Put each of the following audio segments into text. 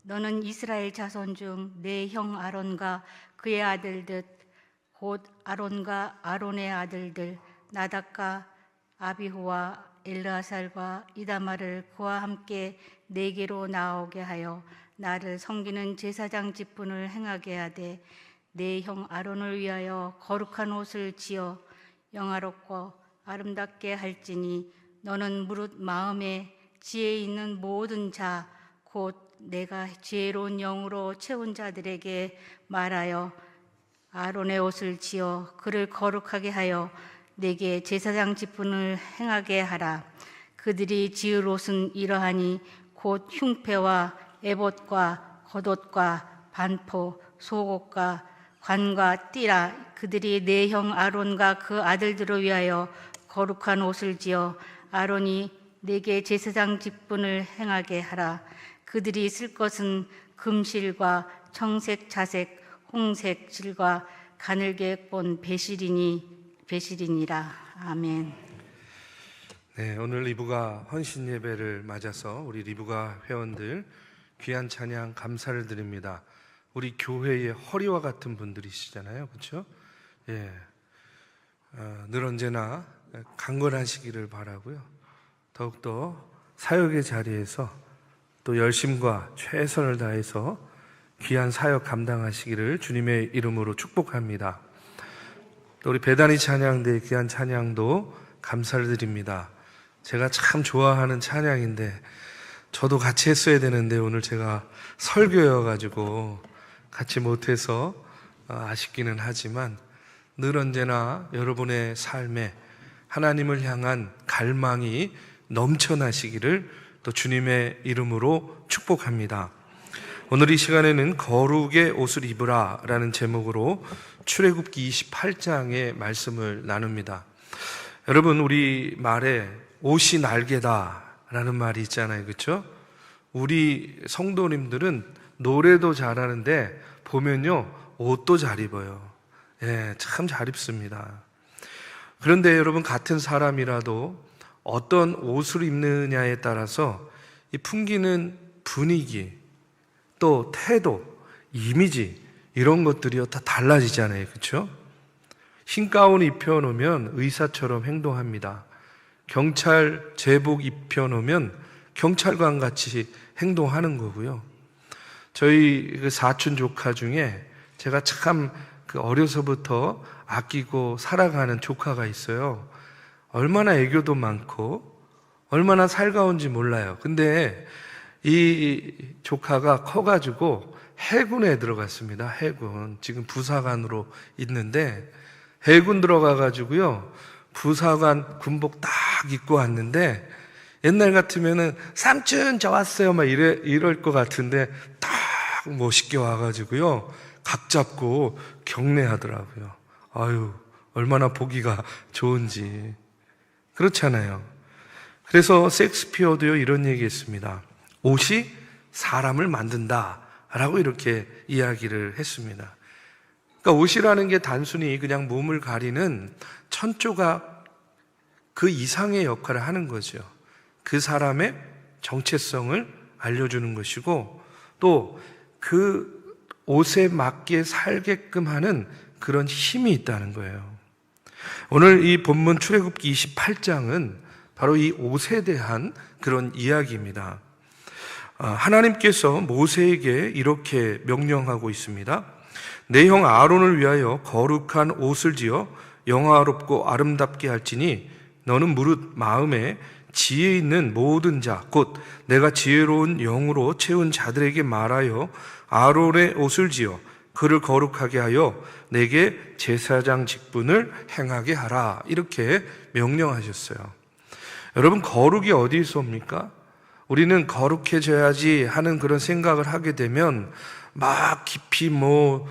너는 이스라엘 자손 중 내 형 아론과 그의 아들들 곧 아론과 아론의 아들들 나답과 아비후와 엘르아살과 이다말을 그와 함께 내게로 나오게 하여 나를 섬기는 제사장 직분을 행하게 하되 내 형 아론을 위하여 거룩한 옷을 지어 영화롭고 아름답게 할지니 너는 무릇 마음에 지혜 있는 모든 자 곧 내가 지혜로운 영으로 채운 자들에게 말하여 아론의 옷을 지어 그를 거룩하게 하여 내게 제사장 직분을 행하게 하라. 그들이 지을 옷은 이러하니 곧 흉패와 에봇과 겉옷과 반포 속옷과 관과 띠라. 그들이 내 형 아론과 그 아들들을 위하여 거룩한 옷을 지어 아론이 내게 제사장 직분을 행하게 하라. 그들이 쓸 것은 금실과 청색, 자색, 홍색 실과 가늘게 꼰 배실이니라. 아멘. 네, 오늘 리브가 헌신 예배를 맞아서 우리 리브가 회원들 귀한 찬양 감사를 드립니다. 우리 교회의 허리와 같은 분들이시잖아요, 그렇죠? 예, 늘 언제나 강건하시기를 바라고요. 더욱더 사역의 자리에서 또 열심과 최선을 다해서 귀한 사역 감당하시기를 주님의 이름으로 축복합니다. 또 우리 배단위 찬양대 귀한 찬양도 감사를 드립니다. 제가 참 좋아하는 찬양인데 저도 같이 했어야 되는데 오늘 제가 설교여가지고 같이 못해서 아쉽기는 하지만 늘 언제나 여러분의 삶에 하나님을 향한 갈망이 넘쳐나시기를 또 주님의 이름으로 축복합니다. 오늘 이 시간에는 거룩의 옷을 입으라 라는 제목으로 출애굽기 28장의 말씀을 나눕니다. 여러분, 우리 말에 옷이 날개다 라는 말이 있잖아요, 그렇죠? 우리 성도님들은 노래도 잘하는데 보면요 옷도 잘 입어요. 예, 참 잘 입습니다. 그런데 여러분, 같은 사람이라도 어떤 옷을 입느냐에 따라서 이 풍기는 분위기, 또 태도, 이미지 이런 것들이 다 달라지잖아요, 그렇죠? 흰 가운 입혀놓으면 의사처럼 행동합니다. 경찰 제복 입혀놓으면 경찰관 같이 행동하는 거고요. 저희 그 사촌 조카 중에 제가 참 어려서부터 아끼고 살아가는 조카가 있어요. 얼마나 애교도 많고 얼마나 살가운지 몰라요. 근데 이 조카가 커가지고 해군에 들어갔습니다. 해군. 지금 부사관으로 있는데 해군 들어가가지고요 부사관 군복 딱 입고 왔는데 옛날 같으면은 삼촌 저 왔어요 막 이럴 것 같은데 딱 멋있게 와가지고요 각 잡고 경례하더라고요. 아유, 얼마나 보기가 좋은지. 그렇잖아요. 그래서 셰익스피어도요 이런 얘기했습니다. 옷이 사람을 만든다 라고 이렇게 이야기를 했습니다. 그러니까 옷이라는 게 단순히 그냥 몸을 가리는 천조각 그 이상의 역할을 하는 거죠. 그 사람의 정체성을 알려주는 것이고 또 그 옷에 맞게 살게끔 하는 그런 힘이 있다는 거예요. 오늘 이 본문 출애굽기 28장은 바로 이 옷에 대한 그런 이야기입니다. 하나님께서 모세에게 이렇게 명령하고 있습니다. 내 형 아론을 위하여 거룩한 옷을 지어 영화롭고 아름답게 할지니 너는 무릇 마음에 지혜 있는 모든 자 곧 내가 지혜로운 영으로 채운 자들에게 말하여 아론의 옷을 지어 그를 거룩하게 하여 내게 제사장 직분을 행하게 하라 이렇게 명령하셨어요. 여러분, 거룩이 어디서 옵니까? 우리는 거룩해져야지 하는 그런 생각을 하게 되면 막 깊이 뭐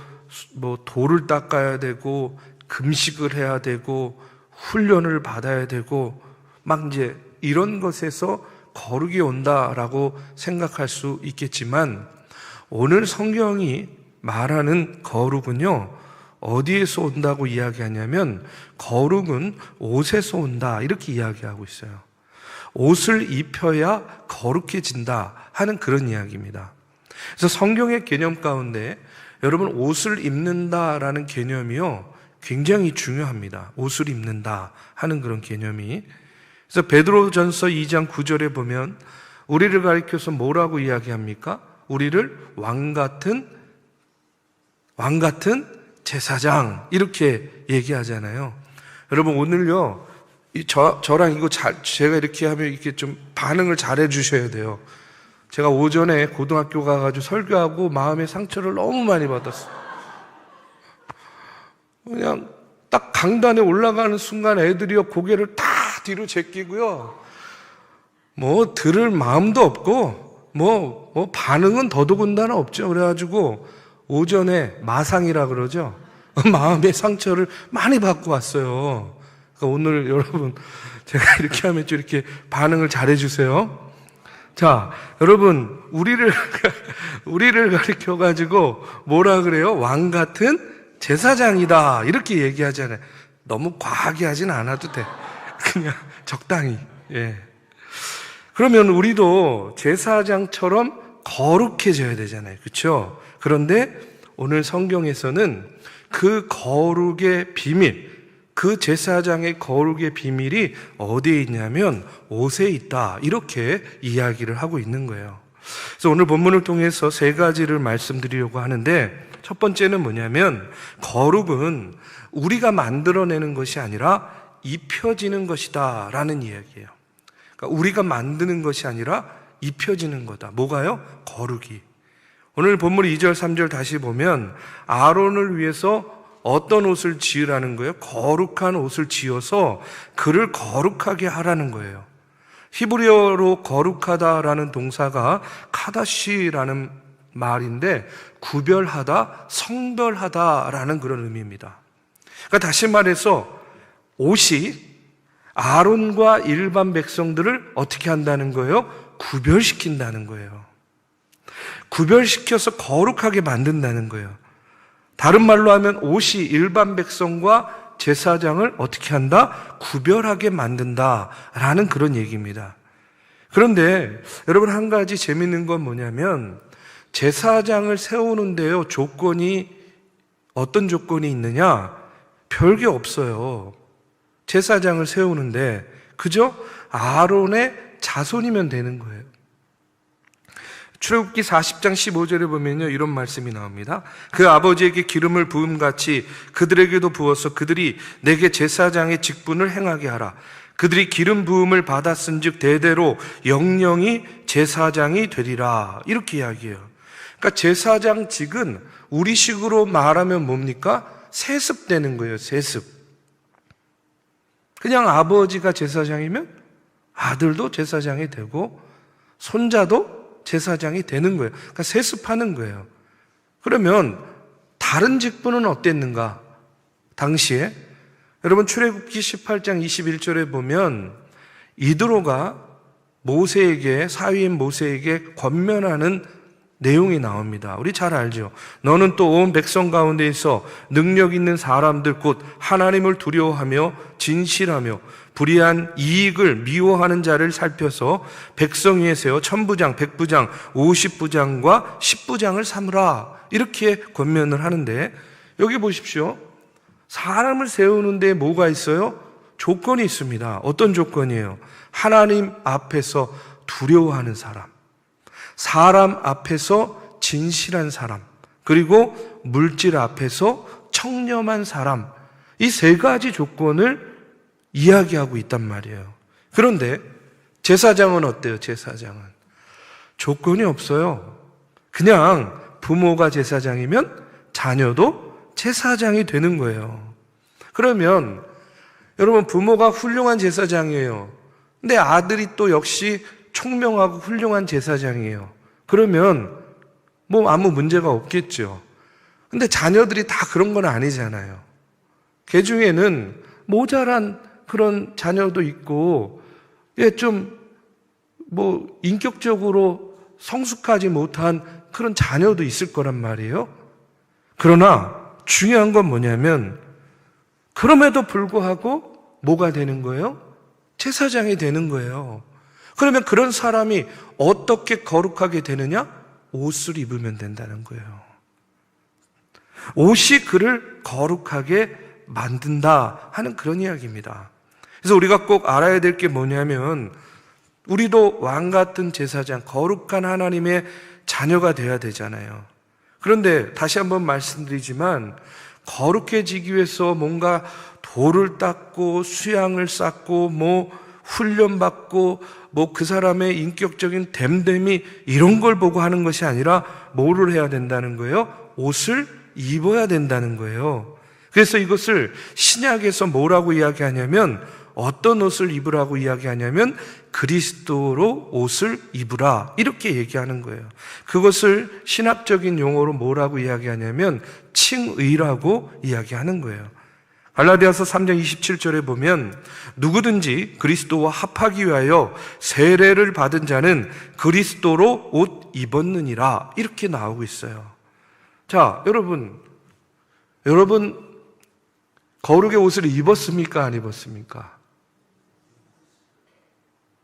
돌을 닦아야 되고 금식을 해야 되고 훈련을 받아야 되고 막 이제 이런 것에서 거룩이 온다라고 생각할 수 있겠지만 오늘 성경이 말하는 거룩은요 어디에서 온다고 이야기하냐면 거룩은 옷에서 온다 이렇게 이야기하고 있어요. 옷을 입혀야 거룩해진다 하는 그런 이야기입니다. 그래서 성경의 개념 가운데 여러분 옷을 입는다라는 개념이요 굉장히 중요합니다. 옷을 입는다 하는 그런 개념이. 그래서 베드로전서 2장 9절에 보면 우리를 가리켜서 뭐라고 이야기합니까? 우리를 왕 같은 제사장 이렇게 얘기하잖아요. 여러분 오늘요 저랑 이거 제가 이렇게 하면 이렇게 좀 반응을 잘해 주셔야 돼요. 제가 오전에 고등학교 가가지고 설교하고 마음의 상처를 너무 많이 받았어요. 그냥 딱 강단에 올라가는 순간 애들이요 고개를 다 뒤로 제끼고요. 뭐 들을 마음도 없고 뭐 반응은 더더군다나 없죠. 그래가지고 오전에 마상이라 그러죠. 마음의 상처를 많이 받고 왔어요. 그러니까 오늘 여러분 제가 이렇게 하면 좀 이렇게 반응을 잘해 주세요. 자, 여러분 우리를 가리켜 가지고 뭐라 그래요? 왕 같은 제사장이다 이렇게 얘기하잖아요. 너무 과하게 하진 않아도 돼. 그냥 적당히. 예. 그러면 우리도 제사장처럼 거룩해져야 되잖아요. 그렇죠? 그런데 오늘 성경에서는 그 거룩의 비밀, 그 제사장의 거룩의 비밀이 어디에 있냐면 옷에 있다. 이렇게 이야기를 하고 있는 거예요. 그래서 오늘 본문을 통해서 세 가지를 말씀드리려고 하는데 첫 번째는 뭐냐면 거룩은 우리가 만들어내는 것이 아니라 입혀지는 것이다 라는 이야기예요. 그러니까 우리가 만드는 것이 아니라 입혀지는 거다. 뭐가요? 거룩이. 오늘 본문 2절 3절 다시 보면 아론을 위해서 어떤 옷을 지으라는 거예요? 거룩한 옷을 지어서 그를 거룩하게 하라는 거예요. 히브리어로 거룩하다라는 동사가 카다시라는 말인데 구별하다, 성별하다라는 그런 의미입니다. 그러니까 다시 말해서 옷이 아론과 일반 백성들을 어떻게 한다는 거예요? 구별시킨다는 거예요. 구별시켜서 거룩하게 만든다는 거예요. 다른 말로 하면 옷이 일반 백성과 제사장을 어떻게 한다? 구별하게 만든다라는 그런 얘기입니다. 그런데 여러분 한 가지 재밌는 건 뭐냐면 제사장을 세우는데요 조건이 어떤 조건이 있느냐? 별게 없어요. 제사장을 세우는데 그저 아론의 자손이면 되는 거예요. 출애굽기 40장 15절에 보면요 이런 말씀이 나옵니다. 그 아버지에게 기름을 부음같이 그들에게도 부어서 그들이 내게 제사장의 직분을 행하게 하라. 그들이 기름 부음을 받았은즉 대대로 영영이 제사장이 되리라. 이렇게 이야기해요. 그러니까 제사장직은 우리식으로 말하면 뭡니까? 세습되는 거예요. 세습. 그냥 아버지가 제사장이면 아들도 제사장이 되고 손자도 제사장이 되는 거예요. 그러니까 세습하는 거예요. 그러면 다른 직분은 어땠는가? 당시에 여러분 출애굽기 18장 21절에 보면 이드로가 모세에게 사위인 모세에게 권면하는 내용이 나옵니다. 우리 잘 알죠? 너는 또 온 백성 가운데에서 능력 있는 사람들 곧 하나님을 두려워하며 진실하며 불의한 이익을 미워하는 자를 살펴서 백성 위에 세워 1000부장, 100부장, 50부장과 10부장을 삼으라. 이렇게 권면을 하는데 여기 보십시오. 사람을 세우는데 뭐가 있어요? 조건이 있습니다. 어떤 조건이에요? 하나님 앞에서 두려워하는 사람, 사람 앞에서 진실한 사람, 그리고 물질 앞에서 청렴한 사람, 이 세 가지 조건을 이야기하고 있단 말이에요. 그런데 제사장은 어때요? 제사장은 조건이 없어요. 그냥 부모가 제사장이면 자녀도 제사장이 되는 거예요. 그러면 여러분 부모가 훌륭한 제사장이에요. 근데 아들이 또 역시 총명하고 훌륭한 제사장이에요. 그러면 뭐 아무 문제가 없겠죠. 근데 자녀들이 다 그런 건 아니잖아요. 그 중에는 모자란 그런 자녀도 있고, 좀 뭐 인격적으로 성숙하지 못한 그런 자녀도 있을 거란 말이에요. 그러나 중요한 건 뭐냐면 그럼에도 불구하고 뭐가 되는 거예요? 제사장이 되는 거예요. 그러면 그런 사람이 어떻게 거룩하게 되느냐? 옷을 입으면 된다는 거예요. 옷이 그를 거룩하게 만든다 하는 그런 이야기입니다. 그래서 우리가 꼭 알아야 될 게 뭐냐면 우리도 왕 같은 제사장, 거룩한 하나님의 자녀가 되어야 되잖아요. 그런데 다시 한번 말씀드리지만 거룩해지기 위해서 뭔가 돌을 닦고 수양을 쌓고 훈련받고 그 사람의 인격적인 됨됨이 이런 걸 보고 하는 것이 아니라 뭐를 해야 된다는 거예요? 옷을 입어야 된다는 거예요. 그래서 이것을 신약에서 뭐라고 이야기하냐면 어떤 옷을 입으라고 이야기하냐면 그리스도로 옷을 입으라 이렇게 얘기하는 거예요. 그것을 신학적인 용어로 뭐라고 이야기하냐면 칭의라고 이야기하는 거예요. 갈라디아서 3장 27절에 보면 누구든지 그리스도와 합하기 위하여 세례를 받은 자는 그리스도로 옷 입었느니라 이렇게 나오고 있어요. 자, 여러분 거룩의 옷을 입었습니까? 안 입었습니까?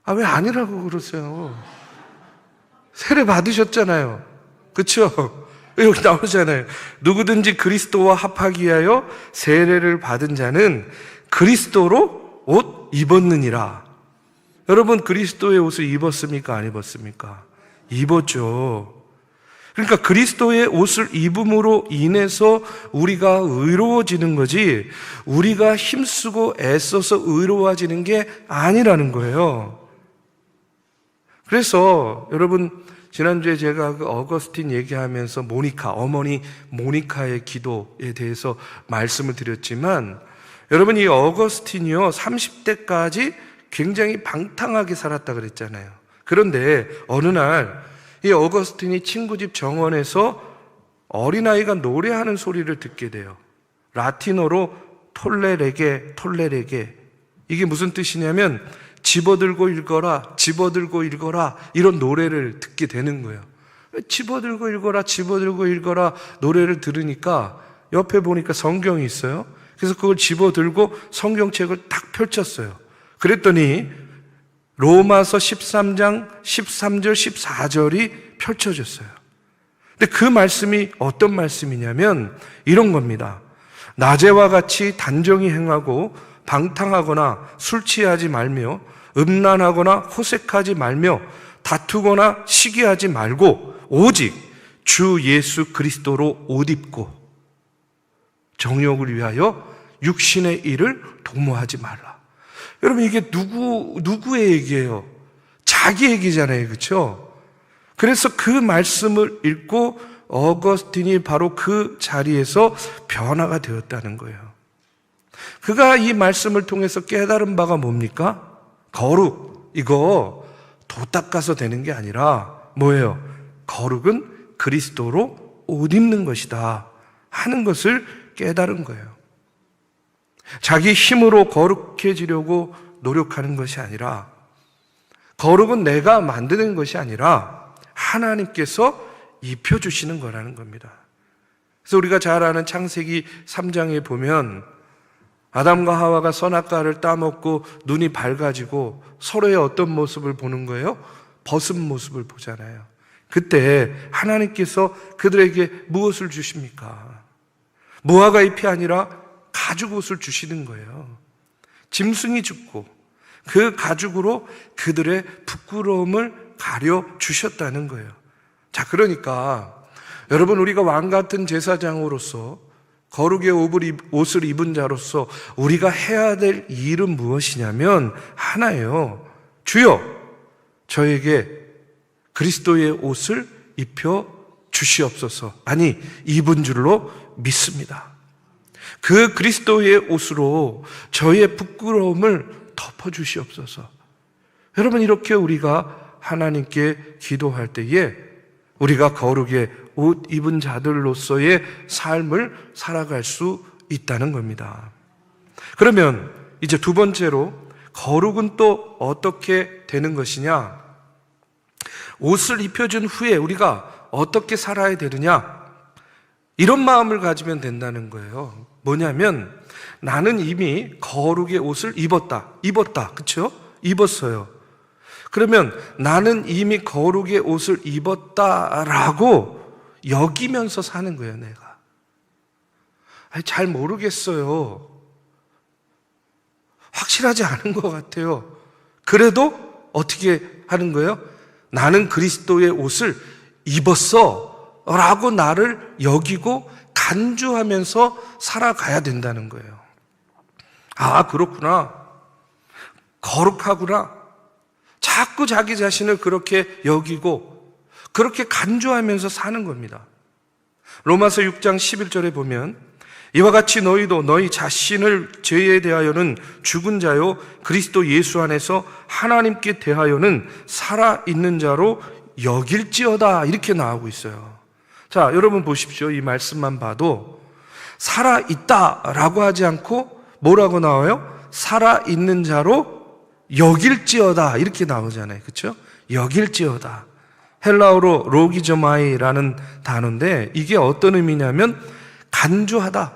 왜 아니라고 그러세요? 세례 받으셨잖아요. 그렇죠? 여기 나오잖아요. 누구든지 그리스도와 합하기 위하여 세례를 받은 자는 그리스도로 옷 입었느니라. 여러분 그리스도의 옷을 입었습니까? 안 입었습니까? 입었죠. 그러니까 그리스도의 옷을 입음으로 인해서 우리가 의로워지는 거지 우리가 힘쓰고 애써서 의로워지는 게 아니라는 거예요. 그래서 여러분 지난주에 제가 그 어거스틴 얘기하면서 어머니 모니카의 기도에 대해서 말씀을 드렸지만 여러분 이 어거스틴이요 30대까지 굉장히 방탕하게 살았다 그랬잖아요. 그런데 어느 날 이 어거스틴이 친구 집 정원에서 어린아이가 노래하는 소리를 듣게 돼요. 라틴어로 톨레레게 이게 무슨 뜻이냐면 집어들고 읽어라 이런 노래를 듣게 되는 거예요. 집어들고 읽어라 노래를 들으니까 옆에 보니까 성경이 있어요. 그래서 그걸 집어들고 성경책을 딱 펼쳤어요. 그랬더니 로마서 13장 13절 14절이 펼쳐졌어요. 근데 그 말씀이 어떤 말씀이냐면 이런 겁니다. 낮에와 같이 단정히 행하고 방탕하거나 술 취하지 말며 음란하거나 호색하지 말며 다투거나 시기하지 말고 오직 주 예수 그리스도로 옷 입고 정욕을 위하여 육신의 일을 도모하지 말라. 여러분 이게 누구의 얘기예요? 자기 얘기잖아요. 그렇죠? 그래서 그 말씀을 읽고 어거스틴이 바로 그 자리에서 변화가 되었다는 거예요. 그가 이 말씀을 통해서 깨달은 바가 뭡니까? 거룩, 이거 도 닦아서 되는 게 아니라 뭐예요? 거룩은 그리스도로 옷 입는 것이다 하는 것을 깨달은 거예요. 자기 힘으로 거룩해지려고 노력하는 것이 아니라 거룩은 내가 만드는 것이 아니라 하나님께서 입혀주시는 거라는 겁니다. 그래서 우리가 잘 아는 창세기 3장에 보면 아담과 하와가 선악과를 따먹고 눈이 밝아지고 서로의 어떤 모습을 보는 거예요? 벗은 모습을 보잖아요. 그때 하나님께서 그들에게 무엇을 주십니까? 무화과 잎이 아니라 가죽옷을 주시는 거예요. 짐승이 죽고 그 가죽으로 그들의 부끄러움을 가려 주셨다는 거예요. 자, 그러니까 여러분 우리가 왕 같은 제사장으로서 거룩의 옷을 입은 자로서 우리가 해야 될 일은 무엇이냐면 하나예요. 주여 저에게 그리스도의 옷을 입혀 주시옵소서. 아니 입은 줄로 믿습니다. 그 그리스도의 옷으로 저의 부끄러움을 덮어주시옵소서. 여러분 이렇게 우리가 하나님께 기도할 때에 우리가 거룩의 옷 입은 자들로서의 삶을 살아갈 수 있다는 겁니다. 그러면 이제 두 번째로 거룩은 또 어떻게 되는 것이냐? 옷을 입혀준 후에 우리가 어떻게 살아야 되느냐? 이런 마음을 가지면 된다는 거예요. 뭐냐면 나는 이미 거룩의 옷을 입었다. 그렇죠? 입었어요. 그러면 나는 이미 거룩의 옷을 입었다라고 여기면서 사는 거예요, 내가. 잘 모르겠어요. 확실하지 않은 것 같아요. 그래도 어떻게 하는 거예요? 나는 그리스도의 옷을 입었어 라고 나를 여기고 간주하면서 살아가야 된다는 거예요. 아, 그렇구나. 거룩하구나. 자꾸 자기 자신을 그렇게 여기고 그렇게 간주하면서 사는 겁니다. 로마서 6장 11절에 보면 이와 같이 너희도 너희 자신을 죄에 대하여는 죽은 자요 그리스도 예수 안에서 하나님께 대하여는 살아있는 자로 여길지어다 이렇게 나오고 있어요. 자, 여러분 보십시오. 이 말씀만 봐도 살아있다라고 하지 않고 뭐라고 나와요? 살아있는 자로 여길지어다 이렇게 나오잖아요. 그렇죠? 여길지어다. 헬라어로 로기저마이라는 단어인데 이게 어떤 의미냐면 간주하다,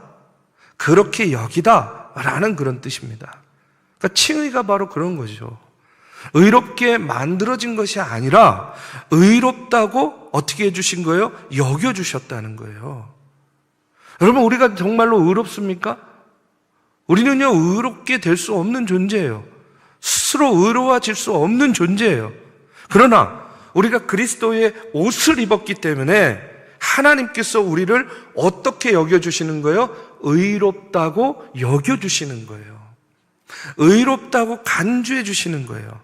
그렇게 여기다라는 그런 뜻입니다. 그러니까 칭의가 바로 그런 거죠. 의롭게 만들어진 것이 아니라 의롭다고 어떻게 해주신 거예요? 여겨주셨다는 거예요. 여러분, 우리가 정말로 의롭습니까? 우리는요, 의롭게 될 수 없는 존재예요. 스스로 의로워질 수 없는 존재예요. 그러나 우리가 그리스도의 옷을 입었기 때문에 하나님께서 우리를 어떻게 여겨주시는 거예요? 의롭다고 여겨주시는 거예요. 의롭다고 간주해 주시는 거예요.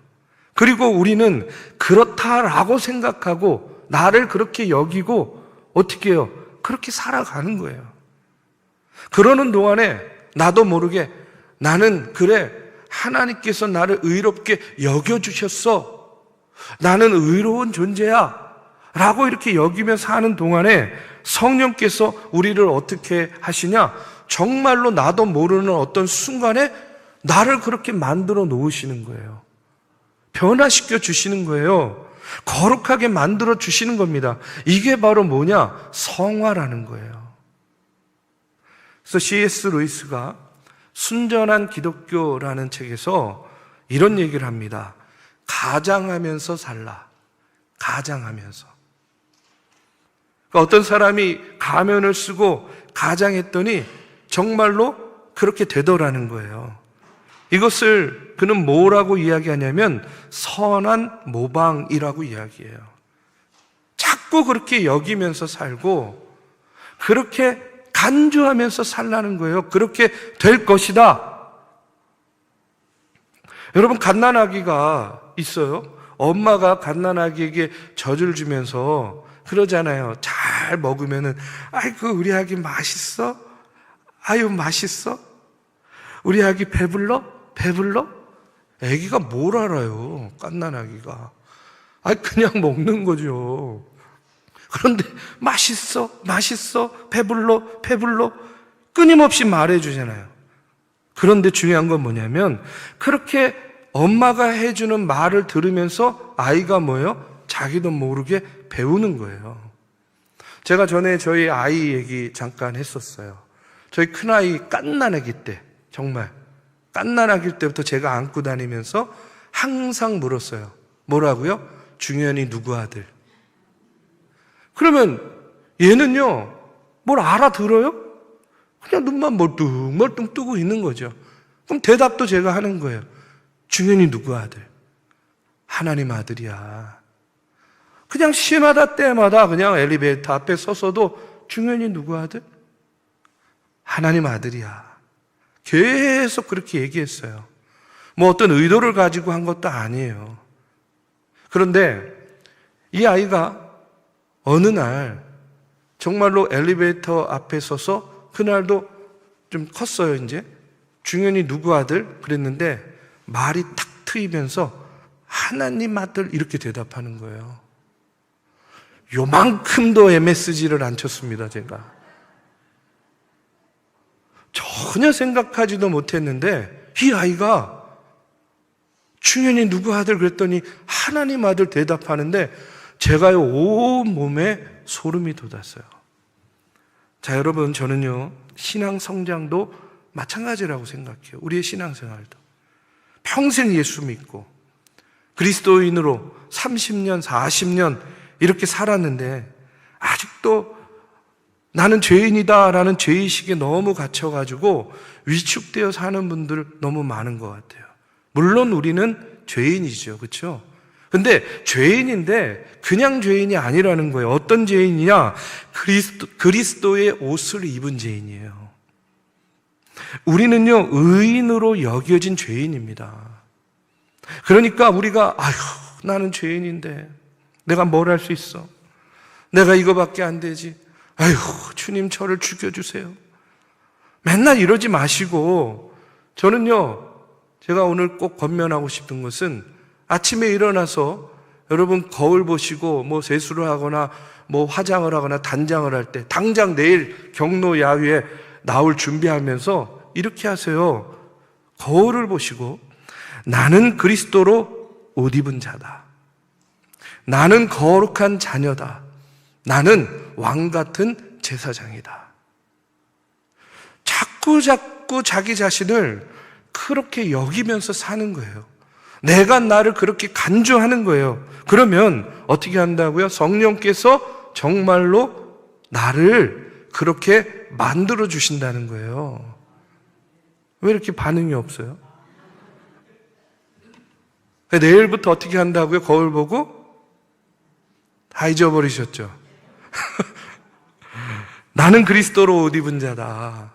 그리고 우리는 그렇다라고 생각하고 나를 그렇게 여기고 어떻게 해요? 그렇게 살아가는 거예요. 그러는 동안에 나도 모르게 나는 그래, 하나님께서 나를 의롭게 여겨주셨어. 나는 의로운 존재야. 라고 이렇게 여기며 사는 동안에 성령께서 우리를 어떻게 하시냐? 정말로 나도 모르는 어떤 순간에 나를 그렇게 만들어 놓으시는 거예요. 변화시켜 주시는 거예요. 거룩하게 만들어 주시는 겁니다. 이게 바로 뭐냐? 성화라는 거예요. 그래서 C.S. 루이스가 순전한 기독교라는 책에서 이런 얘기를 합니다. 가장하면서 살라. 가장하면서. 그러니까 어떤 사람이 가면을 쓰고 가장했더니 정말로 그렇게 되더라는 거예요. 이것을 그는 뭐라고 이야기하냐면 선한 모방이라고 이야기해요. 자꾸 그렇게 여기면서 살고 그렇게 간주하면서 살라는 거예요. 그렇게 될 것이다. 여러분, 갓난아기가 있어요. 엄마가 갓난아기에게 젖을 주면서 그러잖아요. 잘 먹으면은 아이고 우리 아기 맛있어? 아유 맛있어? 우리 아기 배불러? 배불러? 아기가 뭘 알아요? 갓난아기가. 아니 그냥 먹는 거죠. 그런데 맛있어? 맛있어? 배불러? 배불러? 끊임없이 말해주잖아요. 그런데 중요한 건 뭐냐면 그렇게 엄마가 해주는 말을 들으면서 아이가 뭐예요? 자기도 모르게 배우는 거예요. 제가 전에 저희 아이 얘기 잠깐 했었어요. 저희 큰아이 갓난아기 때, 정말 갓난아기 때부터 제가 안고 다니면서 항상 물었어요. 뭐라고요? 중현이 누구 아들? 그러면 얘는요, 뭘 알아들어요? 그냥 눈만 멀뚱멀뚱 뜨고 있는 거죠. 그럼 대답도 제가 하는 거예요. 중현이 누구 아들? 하나님 아들이야. 그냥 시마다 때마다 그냥 엘리베이터 앞에 서서도 중현이 누구 아들? 하나님 아들이야. 계속 그렇게 얘기했어요. 뭐 어떤 의도를 가지고 한 것도 아니에요. 그런데 이 아이가 어느 날 정말로 엘리베이터 앞에 서서 그날도 좀 컸어요, 이제. 중현이 누구 아들? 그랬는데 말이 탁 트이면서 하나님 아들 이렇게 대답하는 거예요. 요만큼도 MSG를 안 쳤습니다, 제가. 전혀 생각하지도 못했는데 이 아이가 중현이 누구 아들 그랬더니 하나님 아들 대답하는데 제가요 온 몸에 소름이 돋았어요. 자, 여러분, 저는요 신앙 성장도 마찬가지라고 생각해요. 우리의 신앙생활도 평생 예수 믿고 그리스도인으로 30년, 40년 이렇게 살았는데 아직도 나는 죄인이다라는 죄의식에 너무 갇혀가지고 위축되어 사는 분들 너무 많은 것 같아요. 물론 우리는 죄인이죠. 그렇죠? 근데 죄인인데 그냥 죄인이 아니라는 거예요. 어떤 죄인이냐? 그리스도의 옷을 입은 죄인이에요. 우리는요, 의인으로 여겨진 죄인입니다. 그러니까 우리가 아휴, 나는 죄인인데 내가 뭘 할 수 있어? 내가 이거밖에 안 되지. 아휴, 주님 저를 죽여주세요. 맨날 이러지 마시고, 저는요, 제가 오늘 꼭 권면하고 싶은 것은 아침에 일어나서 여러분 거울 보시고 뭐 세수를 하거나 뭐 화장을 하거나 단장을 할 때 당장 내일 경로 야유에 나올 준비하면서 이렇게 하세요. 거울을 보시고 나는 그리스도로 옷 입은 자다. 나는 거룩한 자녀다. 나는 왕 같은 제사장이다. 자꾸 자기 자신을 그렇게 여기면서 사는 거예요. 내가 나를 그렇게 간주하는 거예요. 그러면 어떻게 한다고요? 성령께서 정말로 나를 그렇게 만들어 주신다는 거예요. 왜 이렇게 반응이 없어요? 내일부터 어떻게 한다고요? 거울 보고? 다 잊어버리셨죠? 나는 그리스도로 옷 입은 자다.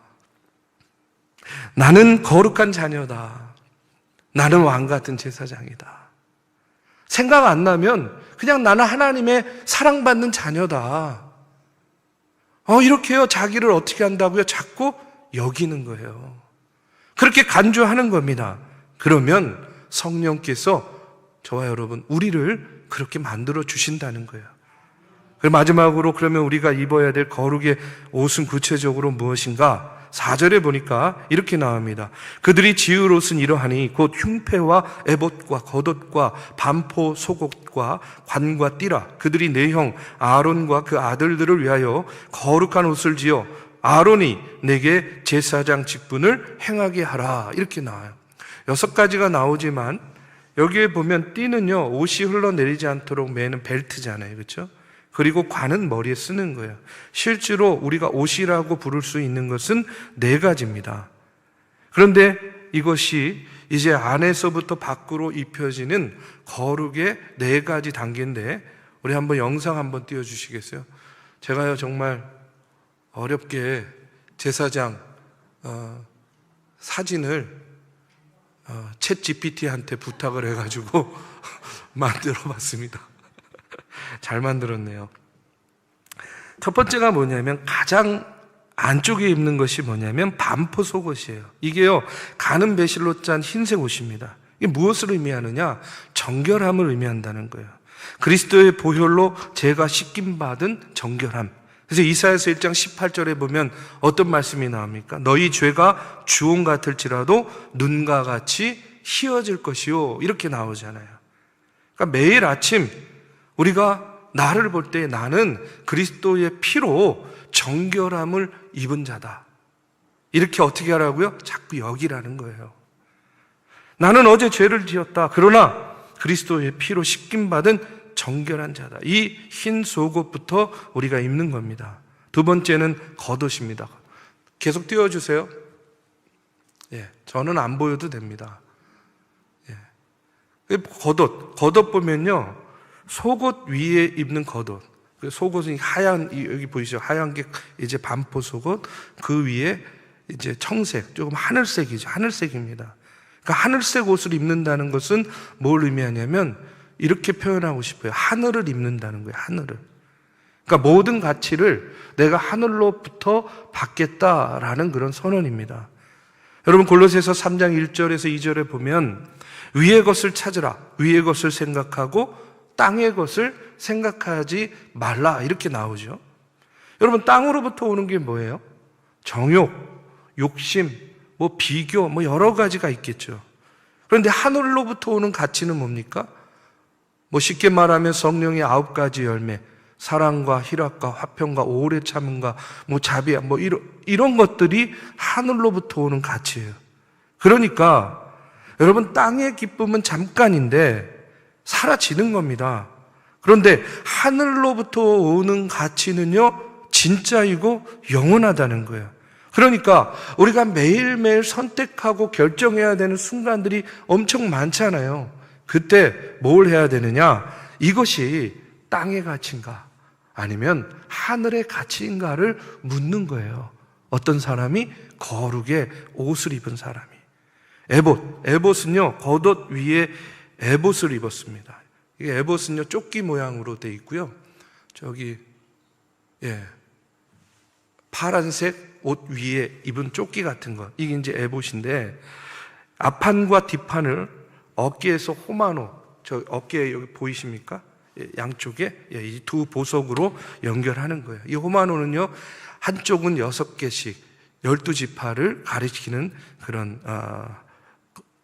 나는 거룩한 자녀다. 나는 왕 같은 제사장이다. 생각 안 나면 그냥 나는 하나님의 사랑받는 자녀다. 이렇게요. 자기를 어떻게 한다고요? 자꾸 여기는 거예요. 그렇게 간주하는 겁니다. 그러면 성령께서 저와 여러분, 우리를 그렇게 만들어 주신다는 거예요. 그리고 마지막으로 그러면 우리가 입어야 될 거룩의 옷은 구체적으로 무엇인가? 4절에 보니까 이렇게 나옵니다. 그들이 지을 옷은 이러하니 곧 흉패와 에봇과 겉옷과 반포 속옷과 관과 띠라. 그들이 내 형 아론과 그 아들들을 위하여 거룩한 옷을 지어 아론이 내게 제사장 직분을 행하게 하라. 이렇게 나와요. 6가지가 나오지만 여기에 보면 띠는요, 옷이 흘러내리지 않도록 매는 벨트잖아요. 그렇죠? 그리고 관은 머리에 쓰는 거예요. 실제로 우리가 옷이라고 부를 수 있는 것은 4가지입니다. 그런데 이것이 이제 안에서부터 밖으로 입혀지는 거룩의 4가지 단계인데, 우리 한번 영상 한번 띄워주시겠어요? 제가요 정말 어렵게 제사장 사진을 챗 GPT한테 부탁을 해가지고 만들어 봤습니다. 잘 만들었네요. 첫 번째가 뭐냐면 가장 안쪽에 입는 것이 뭐냐면 반포 속옷이에요. 이게요 가는 배실로 짠 흰색 옷입니다. 이게 무엇을 의미하느냐? 정결함을 의미한다는 거예요. 그리스도의 보혈로 죄가 씻김받은 정결함. 그래서 이사야서 1장 18절에 보면 어떤 말씀이 나옵니까? 너희 죄가 주홍 같을지라도 눈과 같이 희어질 것이요, 이렇게 나오잖아요. 그러니까 매일 아침 우리가 나를 볼 때 나는 그리스도의 피로 정결함을 입은 자다. 이렇게 어떻게 하라고요? 자꾸 여기라는 거예요. 나는 어제 죄를 지었다. 그러나 그리스도의 피로 씻김받은 정결한 자다. 이 흰 속옷부터 우리가 입는 겁니다. 2번째는 겉옷입니다. 계속 띄워주세요. 예, 저는 안 보여도 됩니다. 예. 겉옷 보면요, 속옷 위에 입는 겉옷. 속옷은 하얀, 여기 보이시죠? 하얀 게 이제 반포 속옷, 그 위에 이제 청색, 조금 하늘색이죠. 하늘색입니다. 그러니까 하늘색 옷을 입는다는 것은 뭘 의미하냐면 이렇게 표현하고 싶어요. 하늘을 입는다는 거예요. 하늘을. 그러니까 모든 가치를 내가 하늘로부터 받겠다라는 그런 선언입니다. 여러분 골로새서 3장 1절에서 2절에 보면 위의 것을 찾으라. 위의 것을 생각하고 땅의 것을 생각하지 말라. 이렇게 나오죠. 여러분 땅으로부터 오는 게 뭐예요? 정욕, 욕심, 뭐 비교, 뭐 여러 가지가 있겠죠. 그런데 하늘로부터 오는 가치는 뭡니까? 뭐 쉽게 말하면 성령의 9가지 열매, 사랑과 희락과 화평과 오래 참음과 뭐 자비야, 뭐 이런 것들이 하늘로부터 오는 가치예요. 그러니까 여러분 땅의 기쁨은 잠깐인데 사라지는 겁니다. 그런데 하늘로부터 오는 가치는요, 진짜이고 영원하다는 거예요. 그러니까 우리가 매일매일 선택하고 결정해야 되는 순간들이 엄청 많잖아요. 그때 뭘 해야 되느냐? 이것이 땅의 가치인가? 아니면 하늘의 가치인가를 묻는 거예요. 어떤 사람이 거룩의 옷을 입은 사람이. 에봇은요, 겉옷 위에 에봇을 입었습니다. 이게 에봇은요, 조끼 모양으로 되어 있고요. 파란색 옷 위에 입은 조끼 같은 거. 이게 이제 에봇인데, 앞판과 뒷판을 어깨에서 호마노, 저 어깨에 여기 보이십니까? 양쪽에 이 두 보석으로 연결하는 거예요. 이 호마노는요, 한쪽은 6개씩 12지파를 가리키는 그런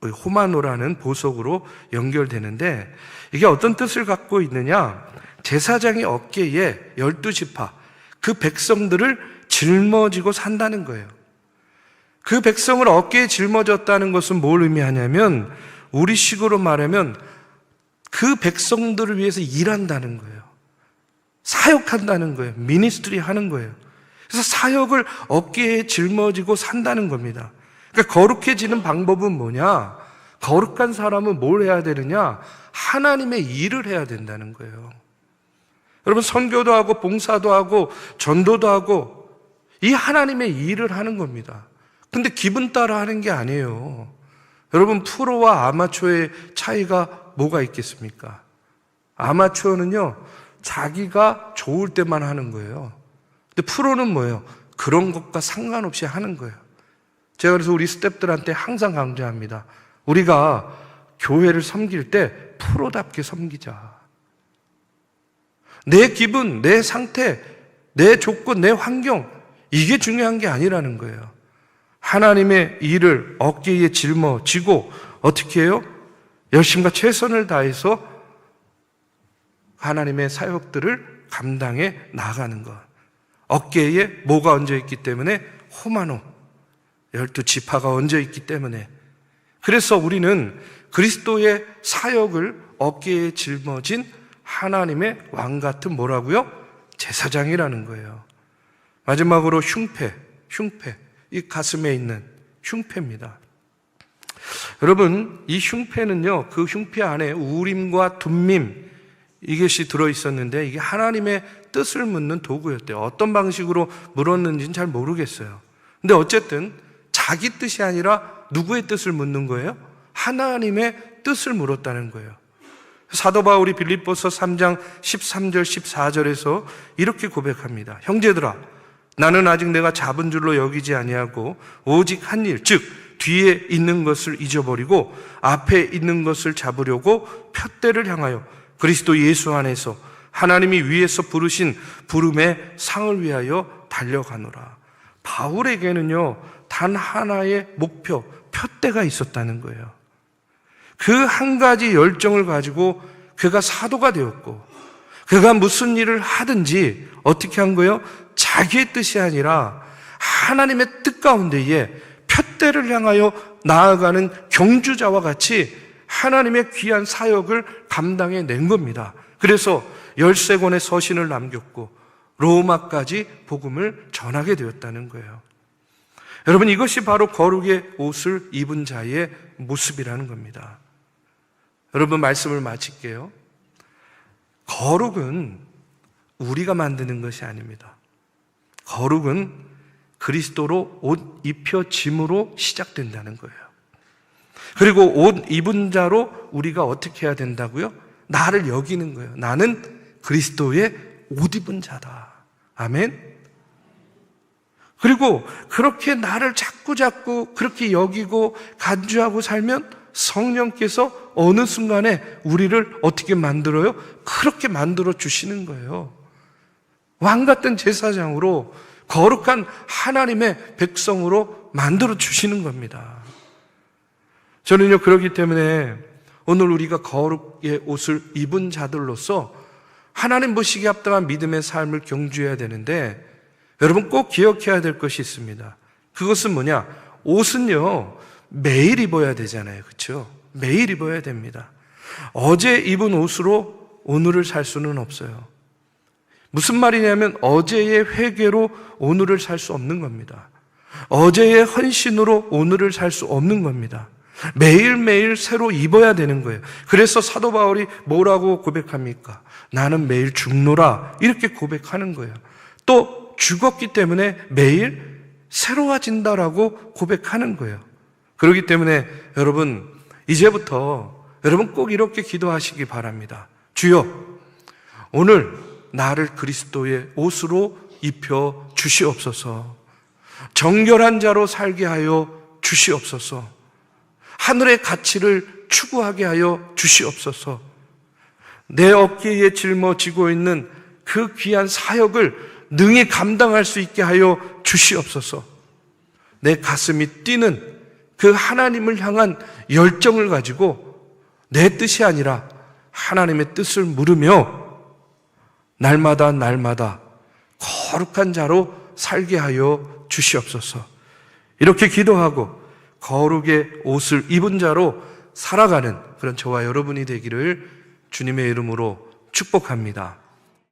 호마노라는 보석으로 연결되는데, 이게 어떤 뜻을 갖고 있느냐? 제사장의 어깨에 12지파, 그 백성들을 짊어지고 산다는 거예요. 그 백성을 어깨에 짊어졌다는 것은 뭘 의미하냐면, 우리식으로 말하면 그 백성들을 위해서 일한다는 거예요. 사역한다는 거예요. 미니스트리 하는 거예요. 그래서 사역을 어깨에 짊어지고 산다는 겁니다. 그러니까 거룩해지는 방법은 뭐냐? 거룩한 사람은 뭘 해야 되느냐? 하나님의 일을 해야 된다는 거예요. 여러분, 선교도 하고 봉사도 하고 전도도 하고 이 하나님의 일을 하는 겁니다. 근데 기분 따라 하는 게 아니에요. 여러분, 프로와 아마추어의 차이가 뭐가 있겠습니까? 아마추어는요, 자기가 좋을 때만 하는 거예요. 근데 프로는 뭐예요? 그런 것과 상관없이 하는 거예요. 제가 그래서 우리 스태프들한테 항상 강조합니다. 우리가 교회를 섬길 때 프로답게 섬기자. 내 기분, 내 상태, 내 조건, 내 환경, 이게 중요한 게 아니라는 거예요. 하나님의 일을 어깨에 짊어지고 어떻게 해요? 열심과 최선을 다해서 하나님의 사역들을 감당해 나가는 것. 어깨에 뭐가 얹어 있기 때문에? 호마노, 12지파가 얹어 있기 때문에. 그래서 우리는 그리스도의 사역을 어깨에 짊어진 하나님의 왕 같은 뭐라고요? 제사장이라는 거예요. 마지막으로 흉패, 이 가슴에 있는 흉패입니다. 여러분, 이 흉패는요, 그 흉패 안에 우림과 둠밈, 이것이 들어있었는데, 이게 하나님의 뜻을 묻는 도구였대요. 어떤 방식으로 물었는지는 잘 모르겠어요. 근데 어쨌든 자기 뜻이 아니라 누구의 뜻을 묻는 거예요? 하나님의 뜻을 물었다는 거예요. 사도 바울이 빌립보서 3장 13절 14절에서 이렇게 고백합니다. 형제들아, 나는 아직 내가 잡은 줄로 여기지 아니하고 오직 한 일, 즉 뒤에 있는 것을 잊어버리고 앞에 있는 것을 잡으려고 푯대를 향하여 그리스도 예수 안에서 하나님이 위에서 부르신 부름의 상을 위하여 달려가노라. 바울에게는요, 단 하나의 목표, 푯대가 있었다는 거예요. 그 한 가지 열정을 가지고 그가 사도가 되었고, 그가 무슨 일을 하든지 어떻게 한 거예요? 자기의 뜻이 아니라 하나님의 뜻 가운데에 푯대를 향하여 나아가는 경주자와 같이 하나님의 귀한 사역을 감당해 낸 겁니다. 그래서 13권의 서신을 남겼고 로마까지 복음을 전하게 되었다는 거예요. 여러분, 이것이 바로 거룩의 옷을 입은 자의 모습이라는 겁니다. 여러분, 말씀을 마칠게요. 거룩은 우리가 만드는 것이 아닙니다. 거룩은 그리스도로 옷 입혀짐으로 시작된다는 거예요. 그리고 옷 입은 자로 우리가 어떻게 해야 된다고요? 나를 여기는 거예요. 나는 그리스도의 옷 입은 자다. 아멘. 그리고 그렇게 나를 자꾸 그렇게 여기고 간주하고 살면 성령께서 어느 순간에 우리를 어떻게 만들어요? 그렇게 만들어 주시는 거예요. 왕 같은 제사장으로 거룩한 하나님의 백성으로 만들어 주시는 겁니다. 저는요, 그렇기 때문에 오늘 우리가 거룩의 옷을 입은 자들로서 하나님 보시기에 합당한 믿음의 삶을 경주해야 되는데, 여러분 꼭 기억해야 될 것이 있습니다. 그것은 뭐냐? 옷은요, 매일 입어야 되잖아요. 그렇죠? 매일 입어야 됩니다. 어제 입은 옷으로 오늘을 살 수는 없어요. 무슨 말이냐면 어제의 회개로 오늘을 살 수 없는 겁니다. 어제의 헌신으로 오늘을 살 수 없는 겁니다. 매일매일 새로 입어야 되는 거예요. 그래서 사도 바울이 뭐라고 고백합니까? 나는 매일 죽노라, 이렇게 고백하는 거예요. 또 죽었기 때문에 매일 새로워진다라고 고백하는 거예요. 그렇기 때문에 여러분, 이제부터 여러분 꼭 이렇게 기도하시기 바랍니다. 주여, 오늘 나를 그리스도의 옷으로 입혀 주시옵소서. 정결한 자로 살게 하여 주시옵소서. 하늘의 가치를 추구하게 하여 주시옵소서. 내 어깨에 짊어지고 있는 그 귀한 사역을 능히 감당할 수 있게 하여 주시옵소서. 내 가슴이 뛰는 그 하나님을 향한 열정을 가지고 내 뜻이 아니라 하나님의 뜻을 물으며 날마다 거룩한 자로 살게 하여 주시옵소서. 이렇게 기도하고 거룩의 옷을 입은 자로 살아가는 그런 저와 여러분이 되기를 주님의 이름으로 축복합니다.